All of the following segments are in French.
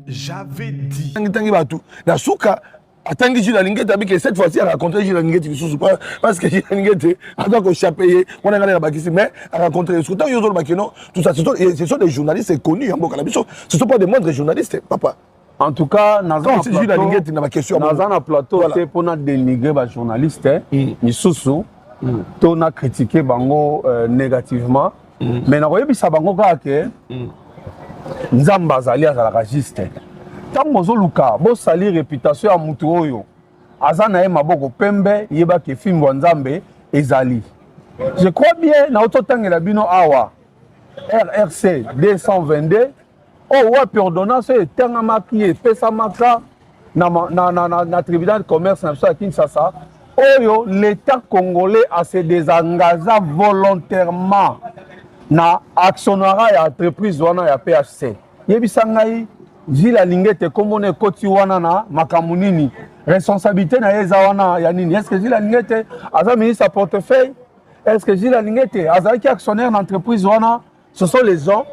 J'avais dit. La souka, attendez Gilles Alingete, que cette fois-ci, elle a rencontré Gilles Alingete, parce que Gilles Alingete, a donc échappé, on a gagné la Bakissi, mais elle a rencontré le Soudan, tout ça, ce sont des journalistes connus, ce ne sont pas des moindres journalistes, papa. En tout cas, dans un plateau, voilà. pour dénigrer les journalistes, Misusu, on a critiqué Bango négativement, mais on a dit que Nzamba Zali a ragiste. Tant que Luka, bo sali réputation à Mutuoyo, Azana Maboko Pembe, Yeba Kefim Wanzambe, Ezali. Je crois bien, na autotang la bino awa, RRC 222, oh ouais, ordonnance, Tangamaki et Pesamaka, na tribunal de commerce, na Kinshasa, oh l'État congolais a se désengagé volontairement na actionnariat et entreprise wana ya PHC. Yebisangai Gilles Alingete komone koti wana na makamunini. Responsabilité na yeza wana ya nini? Est-ce que Gilles Alingete aza ministre à portefeuille? Est-ce que Gilles Alingete aza qui actionnaire d'entreprise wana? Ce sont les gens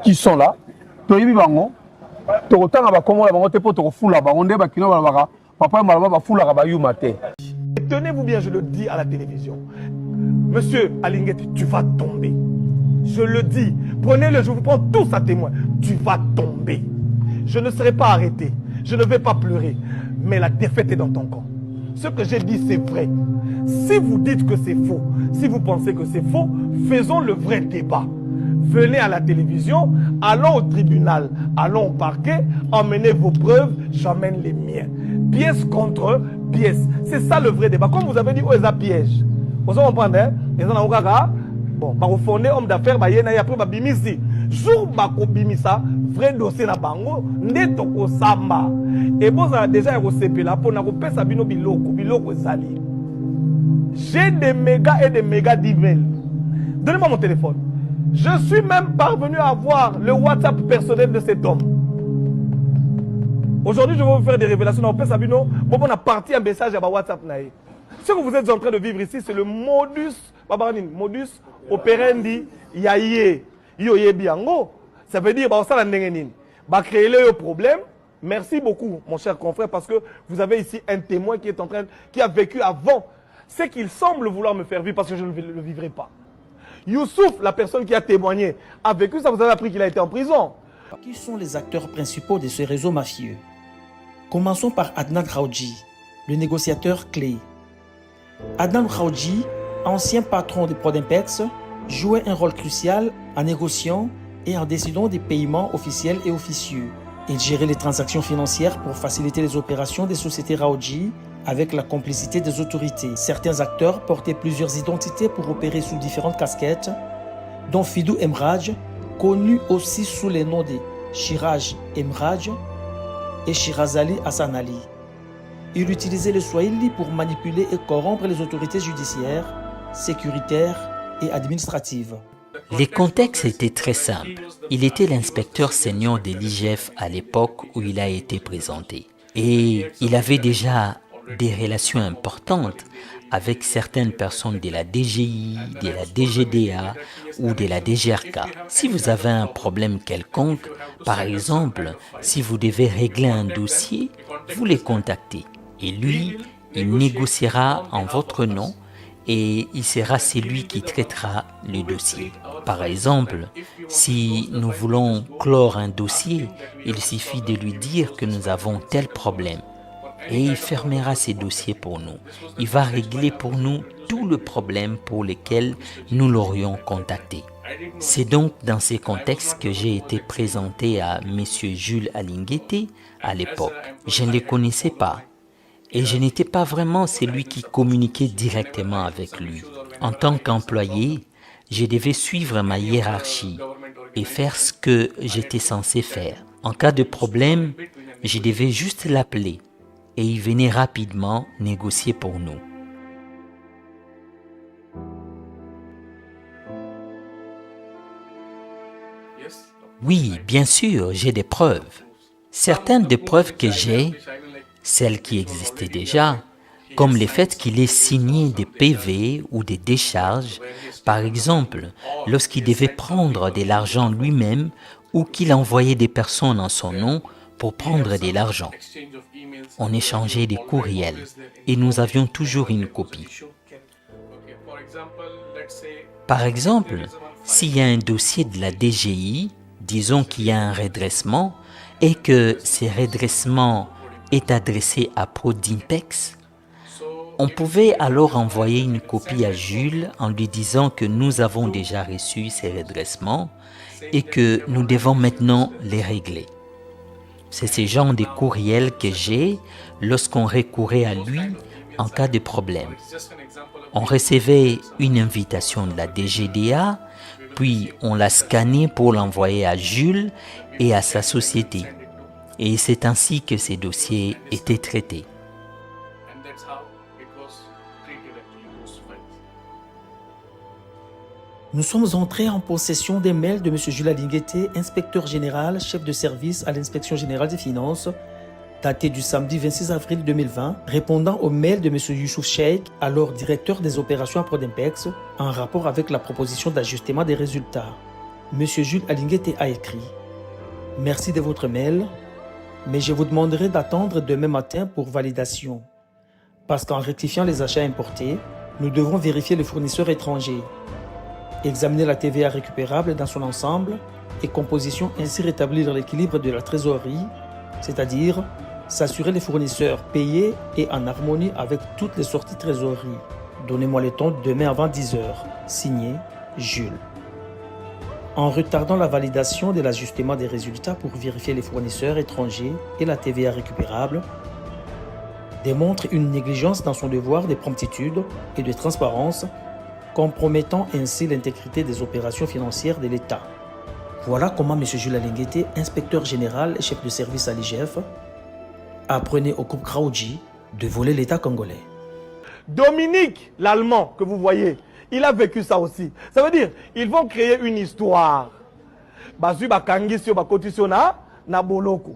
qui sont là. Toyebi bango. Tokotanga ba komo la bango te po tokofula bango nde bakino ba papa malaba ba fula ba yuma te. Tenez-vous bien, je le dis à la télévision. Monsieur Alingete, tu vas tomber. Je le dis, prenez-le, je vous prends tous à témoin. Tu vas tomber. Je ne serai pas arrêté. Je ne vais pas pleurer. Mais la défaite est dans ton camp. Ce que j'ai dit, c'est vrai. Si vous dites que c'est faux, si vous pensez que c'est faux, faisons le vrai débat. Venez à la télévision, allons au tribunal, allons au parquet, emmenez vos preuves, j'emmène les miens. Pièce contre pièce. C'est ça le vrai débat. Comme vous avez dit, oh, ça piège. Vous comprenez, hein? Bon, bah, au fond, homme d'affaires, bah, y a après, bah, bimisi. Jour, bah, bimisa, vrai dossier na bango, neto ko samba. Et bon, ça a déjà été là pour nous faire sabino biloko sali. J'ai des mégas et des mégas d'emails. Donnez-moi mon téléphone. Je suis même parvenu à avoir le WhatsApp personnel de cet homme. Aujourd'hui, je vais vous faire des révélations. On peut sabino, bon, on a parti un message à WhatsApp naïe. Ce que vous êtes en train de vivre ici, c'est le modus operandi yaye yoye biango. Ça veut dire bah ça la nengenine. Bah créer le problème. Merci beaucoup mon cher confrère parce que vous avez ici un témoin qui est en train qui a vécu avant ce qu'il semble vouloir me faire vivre parce que je ne le vivrai pas. Youssouf, la personne qui a témoigné, a vécu ça, vous avez appris qu'il a été en prison. Qui sont les acteurs principaux de ce réseau mafieux? Commençons par Adnan Khaoudji, le négociateur clé. Adnan Khaoudji, ancien patron de Prodimpex, jouait un rôle crucial en négociant et en décidant des paiements officiels et officieux. Il gérait les transactions financières pour faciliter les opérations des sociétés Khaoudji avec la complicité des autorités. Certains acteurs portaient plusieurs identités pour opérer sous différentes casquettes, dont Fidou Emraj, connu aussi sous les noms de Shiraj Emraj et Shirazali Hassan Ali. Il utilisait le Swahili pour manipuler et corrompre les autorités judiciaires, sécuritaires et administratives. Les contextes étaient très simples. Il était l'inspecteur senior de l'IGF à l'époque où il a été présenté. Et il avait déjà des relations importantes avec certaines personnes de la DGI, de la DGDA ou de la DGRK. Si vous avez un problème quelconque, par exemple, si vous devez régler un dossier, vous les contactez. Et lui, il négociera en votre nom et il sera celui qui traitera le dossier. Par exemple, si nous voulons clore un dossier, il suffit de lui dire que nous avons tel problème. Et il fermera ces dossiers pour nous. Il va régler pour nous tout le problème pour lequel nous l'aurions contacté. C'est donc dans ces contextes que j'ai été présenté à M. Jules Alingete à l'époque. Je ne le connaissais pas. Et je n'étais pas vraiment celui qui communiquait directement avec lui. En tant qu'employé, je devais suivre ma hiérarchie et faire ce que j'étais censé faire. En cas de problème, je devais juste l'appeler et il venait rapidement négocier pour nous. Oui, bien sûr, j'ai des preuves. Certaines des preuves que j'ai, celles qui existaient déjà, comme le fait qu'il ait signé des PV ou des décharges, par exemple, lorsqu'il devait prendre de l'argent lui-même ou qu'il envoyait des personnes en son nom pour prendre de l'argent. On échangeait des courriels et nous avions toujours une copie. Par exemple, s'il y a un dossier de la DGI, disons qu'il y a un redressement et que ce redressement est adressé à Prodimpex, on pouvait alors envoyer une copie à Jules en lui disant que nous avons déjà reçu ces redressements et que nous devons maintenant les régler. C'est ce genre de courriel que j'ai lorsqu'on recourait à lui en cas de problème. On recevait une invitation de la DGDA, puis on la scannait pour l'envoyer à Jules et à sa société. Et c'est ainsi que ces dossiers étaient traités. Nous sommes entrés en possession des mails de M. Jules Alinguete, inspecteur général, chef de service à l'inspection générale des finances, daté du samedi 26 avril 2020, répondant au mail de M. Youssouf Cheikh, alors directeur des opérations à Prodimpex, en rapport avec la proposition d'ajustement des résultats. M. Jules Alinguete a écrit « Merci de votre mail, mais je vous demanderai d'attendre demain matin pour validation. Parce qu'en rectifiant les achats importés, nous devrons vérifier les fournisseurs étrangers. Examiner la TVA récupérable dans son ensemble et composition, ainsi rétablir l'équilibre de la trésorerie, c'est-à-dire s'assurer les fournisseurs payés et en harmonie avec toutes les sorties trésorerie. Donnez-moi le temps demain avant 10h. Signé Jules. En retardant la validation de l'ajustement des résultats pour vérifier les fournisseurs étrangers et la TVA récupérable, démontre une négligence dans son devoir de promptitude et de transparence, compromettant ainsi l'intégrité des opérations financières de l'État. Voilà comment M. Jules Alinguete, inspecteur général et chef de service à l'IGF, apprenait au groupe Kraoudji de voler l'État congolais. Dominique, l'Allemand que vous voyez, il a vécu ça aussi. Ça veut dire, ils vont créer une histoire. Bazu bakangisi bakotisi na boloko.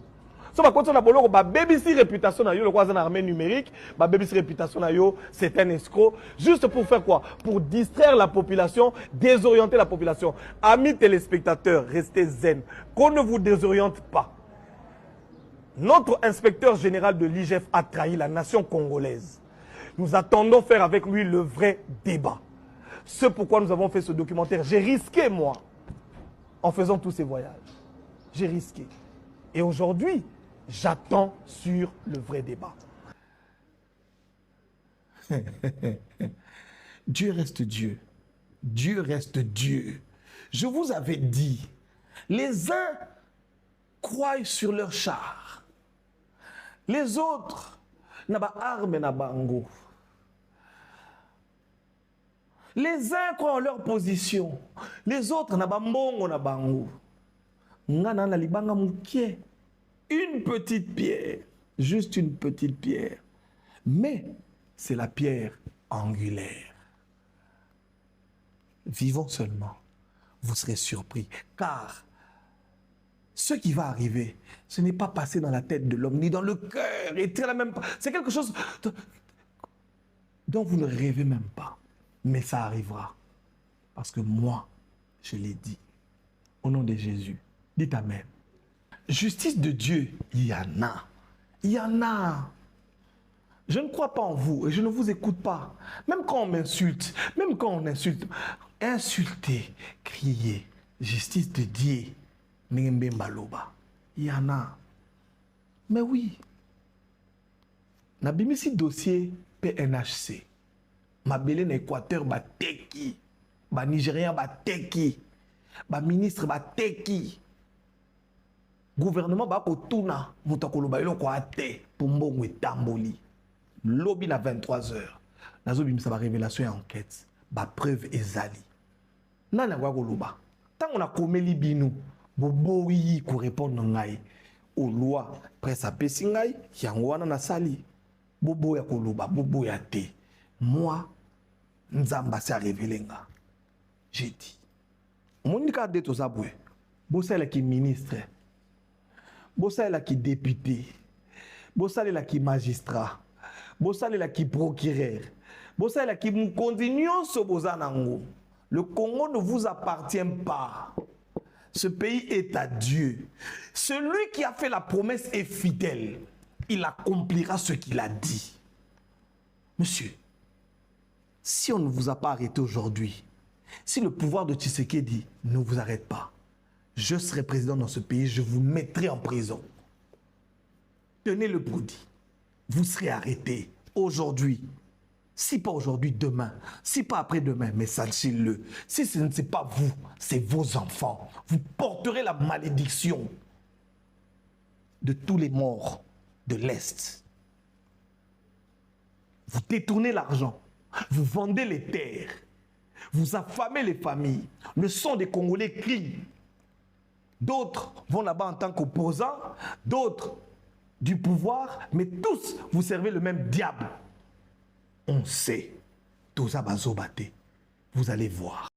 So bakotisi na boloko ba BBC réputation na yo le quoi en armée numérique, ba BBC réputation na yo, c'est un escroc juste pour faire quoi? Pour distraire la population, désorienter la population. Amis téléspectateurs, restez zen. Qu'on ne vous désoriente pas. Notre inspecteur général de l'IGF a trahi la nation congolaise. Nous attendons faire avec lui le vrai débat. C'est pourquoi nous avons fait ce documentaire. J'ai risqué, moi, en faisant tous ces voyages. J'ai risqué. Et aujourd'hui, j'attends sur le vrai débat. Dieu reste Dieu. Dieu reste Dieu. Je vous avais dit, les uns croient sur leur char. Les autres, n'a pas arme na bango. Les uns croient en leur position. Les autres, n'a pas mbongo na bango. Ngana na libanga moukie. Une petite pierre. Juste une petite pierre. Mais c'est la pierre angulaire. Vivons seulement. Vous serez surpris. Car ce qui va arriver, ce n'est pas passé dans la tête de l'homme, ni dans le cœur. Et c'est quelque chose dont vous ne rêvez même pas. Mais ça arrivera. Parce que moi, je l'ai dit. Au nom de Jésus. Dites Amen. Justice de Dieu, il y en a. Il y en a. Je ne crois pas en vous et je ne vous écoute pas. Même quand on m'insulte, même quand on insulte, insultez, criez. Justice de Dieu. Il y en a. Mais oui. Nabimisi dossier PNHC. Ma belé na Équateur ba teki. Ba Nigérien ba teki. Ba ministre ba teki. Gouvernement ba kotuna mutakoloba eloko ate pour mbongo etamboli. Lobby na 23h. Nazo bimisa ba révélation et enquête. Ba preuve ezali. Nana kwa koloba. Tant on a komeli binu. Boboyi ko répondre ngai aux lois presse apesi ngai yango wana na sali bobo ya koloba bobo ya te moi nzamba sa révélé nga j'ai dit monika de to zabwe bosala ki ministre bosala ki député bosala ki magistrat bosala ki procureur bosala ki mukonzi nyonso bozanango. Le Congo ne vous appartient pas. Ce pays est à Dieu. Celui qui a fait la promesse est fidèle. Il accomplira ce qu'il a dit. Monsieur, si on ne vous a pas arrêté aujourd'hui, si le pouvoir de Tshisekedi ne vous arrête pas, je serai président dans ce pays, je vous mettrai en prison. Tenez le broudi. Vous serez arrêté aujourd'hui. Si pas aujourd'hui, demain. Si pas après-demain, mais sachez-le. Si ce n'est pas vous, c'est vos enfants. Vous porterez la malédiction de tous les morts de l'Est. Vous détournez l'argent. Vous vendez les terres. Vous affamez les familles. Le sang des Congolais crie. D'autres vont là-bas en tant qu'opposants, d'autres du pouvoir, mais tous vous servez le même diable. On sait. Toza bazobate. Vous allez voir.